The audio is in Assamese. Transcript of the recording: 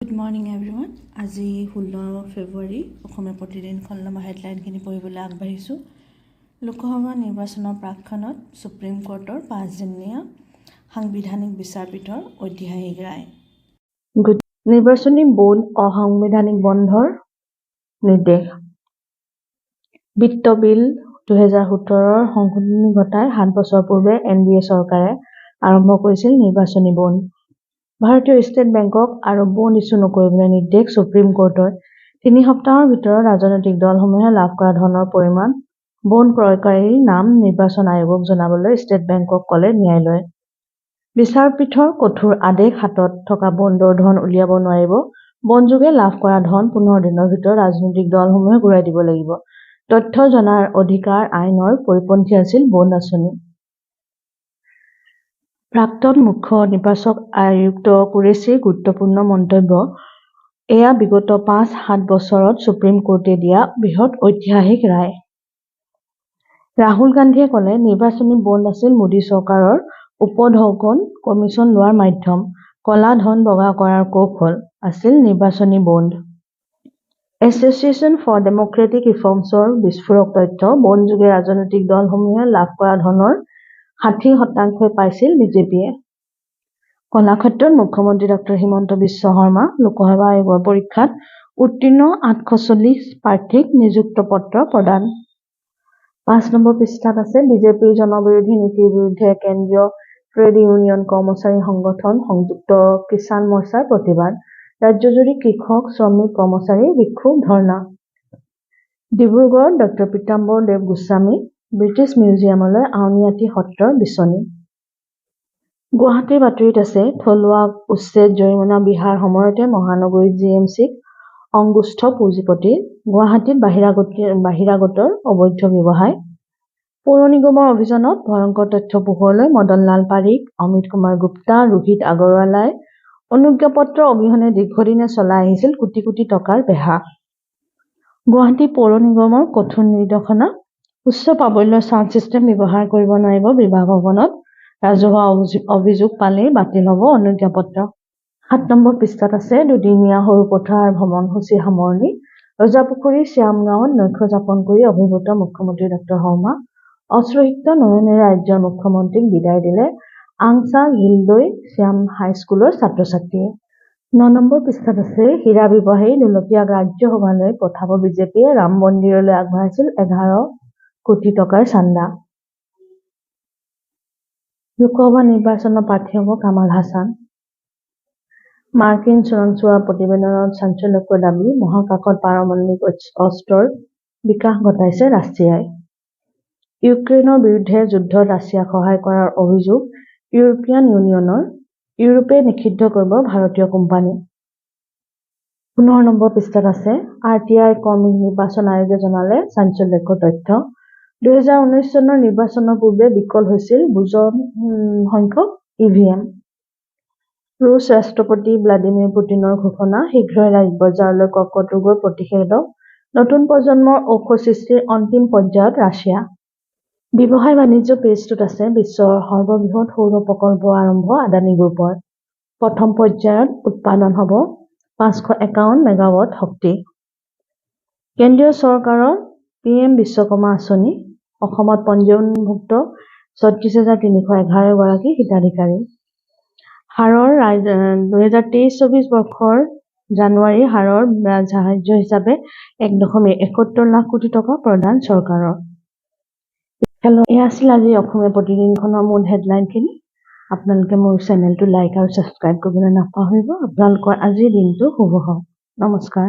Good morning everyone. আজি 16 ফেব্ৰুৱাৰী। অসমীয়া প্ৰতিদিন ফলনামা হেডলাইনখিনি পঢ়িবলৈ আগবাঢ়িছোঁ। লোকসভা নিৰ্বাচনৰ প্ৰাকক্ষণত সুপ্ৰিম কোৰ্টৰ 5দিনীয়া সাংবিধানিক বিচাৰপীঠৰ ঐতিহাসিক ৰায়। নিৰ্বাচনী বৰ্ড অসাংবিধানিক বন্ধৰ নিৰ্দেশ। বিত্ত বিল 2017ৰ সংশোধনী ঘটাই 7 বছৰ পূৰ্বে NDA চৰকাৰে আৰম্ভ কৰিছিল নিৰ্বাচনী বৰ্ড। ভাৰতীয় ষ্টেট বেংকক আৰু বণ্ড ইছ্যু নকৰিবলৈ নিৰ্দেশ সুপ্ৰিম কোৰ্টৰ। 3 সপ্তাহৰ ভিতৰত ৰাজনৈতিক দলসমূহে লাভ কৰা ধনৰ পৰিমাণ, বণ্ড ক্ৰয়কাৰীৰ নাম নিৰ্বাচন আয়োগক জনাবলৈ ষ্টেট বেংকক ক'লে ন্যায়ালয়ে। বিচাৰপীঠৰ কঠোৰ আদেশ হাতত থকা বণ্ডৰ ধন উলিয়াব নোৱাৰিব। বণ্ডযোগে লাভ কৰা ধন 15 দিনৰ ভিতৰত ৰাজনৈতিক দলসমূহে ঘূৰাই দিব লাগিব। তথ্য জনাৰ অধিকাৰ আইনৰ পৰিপন্থী আছিল বণ্ড আঁচনি। প্ৰাক্তন মুখ্য নিৰ্বাচক আয়ুক্ত কুৰেশ্বীৰ গুৰুত্বপূৰ্ণ মন্তব্য। এয়া বিগত 5-7 বছৰত সুপ্ৰিম কোৰ্টে দিয়া বৃহৎ ঐতিহাসিক ৰায়। ৰাহুল গান্ধীয়ে ক'লে, নিৰ্বাচনী বণ্ড আছিল মোদী চৰকাৰৰ উপঢৌকন কমিছন লোৱাৰ মাধ্যম। ক'লা ধন বগা কৰাৰ কৌশল আছিল নিৰ্বাচনী বণ্ড। এছ'চিয়েশ্যন ফৰ ডেম'ক্ৰেটিক ৰিফৰ্মছৰ বিস্ফোৰক তথ্য। বণ্ডযোগে ৰাজনৈতিক দলসমূহে লাভ কৰা ধনৰ 60% পাইছিল বিজেপিয়ে। কলাক্ষেত্ৰত মুখ্যমন্ত্ৰী ডক্টৰ হিমন্ত বিশ্ব শৰ্মা। লোকসভা আয়োগৰ পৰীক্ষাত উত্তীৰ্ণ 840 প্ৰাৰ্থীক নিযুক্তি পত্ৰ প্ৰদান। 5 নম্বৰ পৃষ্ঠাত আছে বিজেপিৰ জনবিৰোধী নীতিৰ বিৰুদ্ধে কেন্দ্ৰীয় ট্ৰেড ইউনিয়ন কৰ্মচাৰী সংগঠন সংযুক্ত কিষাণ মৰ্চাৰ প্ৰতিবাদ। ৰাজ্যজুৰি কৃষক, শ্ৰমিক, কৰ্মচাৰীৰ বিক্ষোভ ধৰ্ণা। ডিব্ৰুগড়ত ডক্টৰ পীতাম্বৰ দেৱ গোস্বামী ব্ৰিটিছ মিউজিয়ামলৈ আউনীআটী সত্ৰৰ বিচনী। গুৱাহাটীৰ বাতৰিত আছে থলুৱা উচ্ছেদ জৰিমনা বিহাৰ সময়তে মহানগৰীত GMCক অঙ্গুষ্ঠ পুঁজিপতি। গুৱাহাটীত বাহিৰাগতৰ অবৈধ ব্যৱসায়। পৌৰ নিগমৰ অভিযানত ভয়ংকৰ তথ্য পোহৰলৈ। মদন লাল পাৰিক, অমিত কুমাৰ গুপ্তা, ৰোহিত আগৰৱালাই অনুজ্ঞাপত্ৰ অবিহনে দীৰ্ঘদিনে চলাই আহিছিল কোটি কোটি টকাৰ বেহা। গুৱাহাটী পৌৰ নিগমৰ কঠোৰ নিৰ্দেশনা। উচ্চ প্ৰাবল্যৰ ছাউণ্ড ছিষ্টেম ব্যৱহাৰ কৰিব নোৱাৰিব বিবাহ ভৱনত। ৰাজহুৱা অভিযোগ পালেই বাতিল হ'ব অনুজ্ঞাপত্ৰ। 7 নম্বৰ পৃষ্ঠাত আছে দুদিনীয়া সৰুপথাৰ ভ্ৰমণসূচীৰ সামৰণি। ৰজাপুখুৰী শ্যামগাঁৱত নৈশ যাপন কৰি অভিভূত মুখ্যমন্ত্ৰী ডক্টৰ শৰ্মা। অশ্ৰুসিক্ত নয়নেৰে ৰাজ্যৰ মুখ্যমন্ত্ৰীক বিদায় দিলে আংছা ঘিলদৈ শ্যাম হাইস্কুলৰ ছাত্ৰ-ছাত্ৰীয়ে। 9 নম্বৰ পৃষ্ঠাত আছে হীৰা ব্যৱসায়ী ঢুলুকিয়াক ৰাজ্যসভালৈ পঠাব বিজেপিয়ে। ৰাম মন্দিৰলৈ আগবঢ়াইছিল 11 কোটি টকাৰ চান্দা। লোকসভা নিৰ্বাচনৰ প্ৰাৰ্থী হ'ব কামাল হাছান। মাৰ্কিন চোৰাংচোৱা প্ৰতিবেদনত চাঞ্চল্যকৰ দাবী। মহাকাশত পাৰমাণৱিক অস্ত্ৰৰ বিকাশ ঘটাইছে ৰাছিয়াই। ইউক্ৰেইনৰ বিৰুদ্ধে যুদ্ধত ৰাছিয়াক সহায় কৰাৰ অভিযোগ ইউৰোপীয়ান ইউনিয়নৰ। ইউৰোপে নিষিদ্ধ কৰিব ভাৰতীয় কোম্পানী। 15 নম্বৰ পৃষ্ঠাত আছে RTI কৰ্মীক নিৰ্বাচন আয়োগে জনালে চাঞ্চল্যকৰ তথ্য। 2019 চনৰ নিৰ্বাচনৰ পূৰ্বে বিকল হৈছিল বুজন সংখ্যক EVM। ৰুছ ৰাষ্ট্ৰপতি ভ্লাদিমিৰ পুটিনৰ ঘোষণা। শীঘ্ৰেই ৰাজবজাৰলৈ কৰ্কট ৰোগৰ প্ৰতিষেধক। নতুন প্ৰজন্মৰ ঔষধ সৃষ্টিৰ অন্তিম পৰ্যায়ত ৰাছিয়া। ব্যৱসায় বাণিজ্য পেজটোত আছে বিশ্বৰ সৰ্ববৃহৎ সৌৰ প্ৰকল্প আৰম্ভ আদানী গ্ৰুপৰ। প্ৰথম পৰ্যায়ত উৎপাদন হ'ব 551 মেগাৱাট শক্তি। কেন্দ্ৰীয় চৰকাৰৰ PM বিশ্বকৰ্মা আঁচনি। অসমত পঞ্জীয়নভুক্ত 36,311 গৰাকী হিতাধিকাৰী। হাৰৰ 2023-24 বৰ্ষৰ জানুৱাৰীৰ হাৰৰ সাহায্য হিচাপে 1.71 লাখ কোটি টকা প্ৰদান চৰকাৰৰ। এয়া আছিল আজি অসমীয়া প্ৰতিদিনখনৰ মূল হেডলাইনখিনি। আপোনালোকে মোৰ চেনেলটো লাইক আৰু ছাবস্ক্ৰাইব কৰিবলৈ নাপাহৰিব। আপোনালোকৰ আজিৰ দিনটো শুভ হওক। নমস্কাৰ।